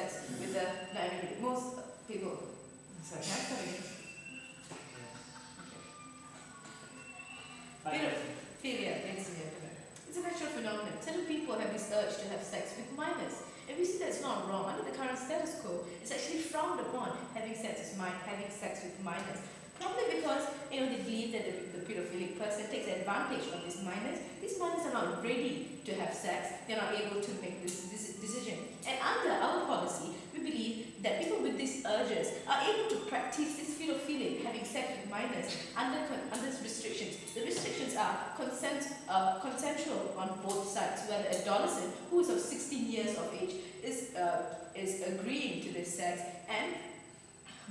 sex with the, not everybody, most people. Sorry, I'm sorry. Pedophilia, ladies and gentlemen. It's a natural phenomenon. Certain people have this urge to have sex with minors. And we see that's not wrong. Under the current status quo, it's actually frowned upon having sex with minors. Probably because they believe that the pedophilic person takes advantage of these minors. These minors are not ready to have sex. They're not able to make this decision. And under our policy, we believe that people with these urges are able to practice this pedophilia, having sex with minors, under restrictions. The restrictions are consensual on both sides, where the adolescent, who is of 16 years of age, is agreeing to this sex, and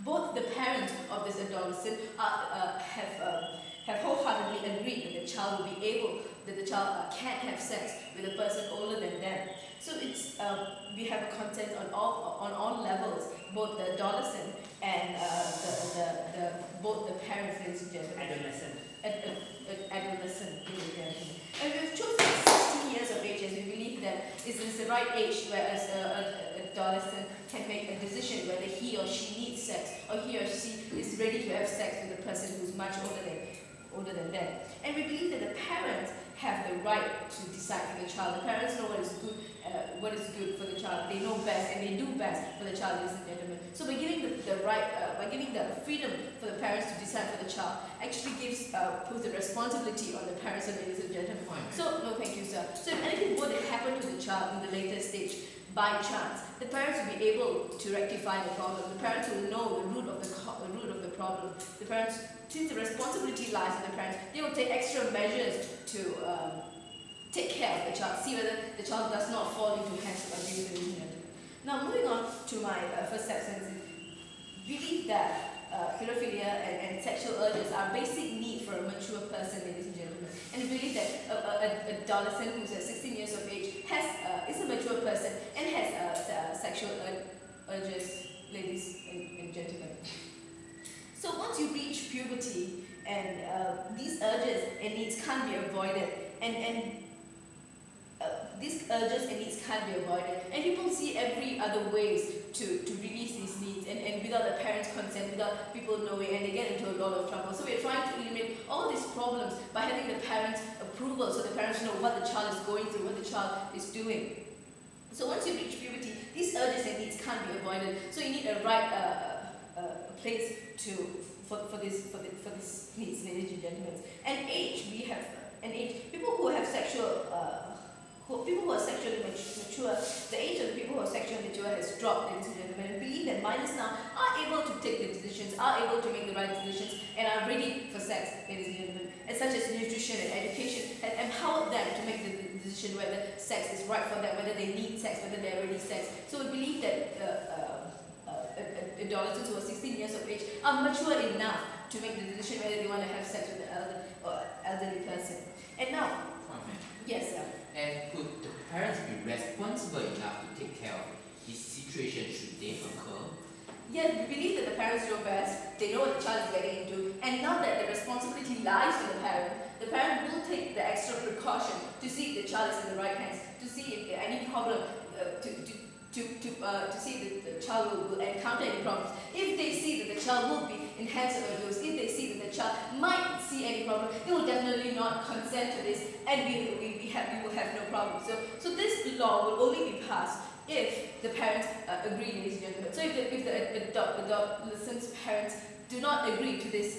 both the parents of this adolescent have wholeheartedly agreed that the child will be able, that the child can have sex with a person older than them. So it's we have a consent on all levels, both the adolescent and both the parents, ladies and gentlemen. Adolescent, ladies and gentlemen. And we've chosen 16 years of age as we believe that this is the right age where an adolescent can make a decision whether he or she needs sex, or he or she is ready to have sex with a person who's much older than them. And we believe that the parents have the right to decide for the child. The parents know what is good for the child. They know best, and they do best for the child, ladies and gentlemen. So by giving by giving the freedom for the parents to decide for the child, actually puts the responsibility on the parents, ladies and gentlemen. So no, thank you, sir. So if anything were to happen to the child in the later stage, by chance, the parents will be able to rectify the problem. The parents will know the root of the problem. The parents, since the responsibility lies with the parents, they will take extra measures to take care of the child, see whether the child does not fall into hands of abuse. Now, moving on to my first substance, we believe that pedophilia and sexual urges are basic need for a mature person, ladies and gentlemen. And we believe that an adolescent who's 16 years of age is a mature person and has sexual urges, ladies and gentlemen. So once you reach puberty, and these urges and needs can't be avoided, and these urges and needs can't be avoided, and people see every other ways to release these needs, and without the parents' consent, without people knowing, and they get into a lot of trouble. So we're trying to eliminate all these problems by having the parents' approval, so the parents know what the child is going through, what the child is doing. So once you reach puberty, these urges and needs can't be avoided. So you need a right place for this needs, ladies and gentlemen. And age, we have an age. People who have people who are sexually mature, the age of the people who are sexually mature has dropped, ladies and gentlemen, and believe that minors now are able to take the decisions, are able to make the right decisions, and are ready for sex, ladies and gentlemen. And such as nutrition and education has empowered them to make the decision whether sex is right for them, whether they need sex, whether they're ready sex. So we believe that adolescents who are 16 years of age are mature enough to make the decision whether they want to have sex with an elderly person. And now, yes, sir. And could the parents be responsible enough to take care of this situation should they occur? Yes, we believe that the parents know best. They know what the child is getting into, and now that the responsibility lies with the parent will take the extra precaution to see if the child is in the right hands, to see if there are any problem, to see if the child will encounter any problems. If they see that the child will be in hands of abuse, if they see that the child might see any problem, they will definitely not consent to this, and we will have no problem. So this law will only be passed if the parents agree, ladies and gentlemen. So if the adolescent's parents do not agree to this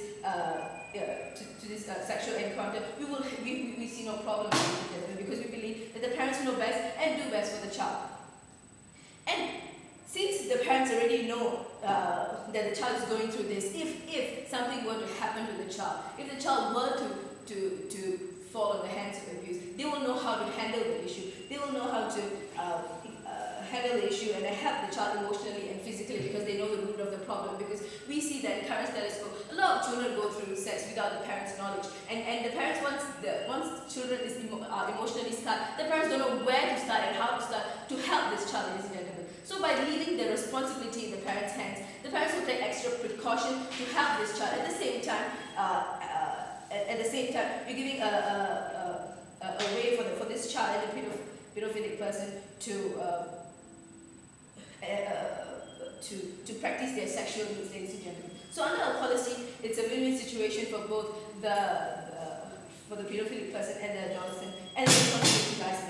sexual encounter, we see no problem, ladies and gentlemen, because we believe that the parents know best and do best for the child. And since the parents already know that the child is going through this, if something were to happen to the child, if the child were to fall in the hands of abuse, they will know how to handle the issue. They will know how to handle the issue and help the child emotionally and physically, because they know the root of the problem. Because we see that in current status quo, a lot of children go through sex without the parents' knowledge. And the parents, once children are emotionally scarred, the parents don't know where to start and how to start to help this child, ladies and gentlemen. So by leaving the responsibility in the parents' hands, the parents will take extra precaution to help this child. At the same time, we're giving a way for this child and the pedophilic person to to practice their sexual needs, ladies and gentlemen. So under our policy, it's a win-win situation for both for the pedophilic person and the adolescent, and it's going to utilize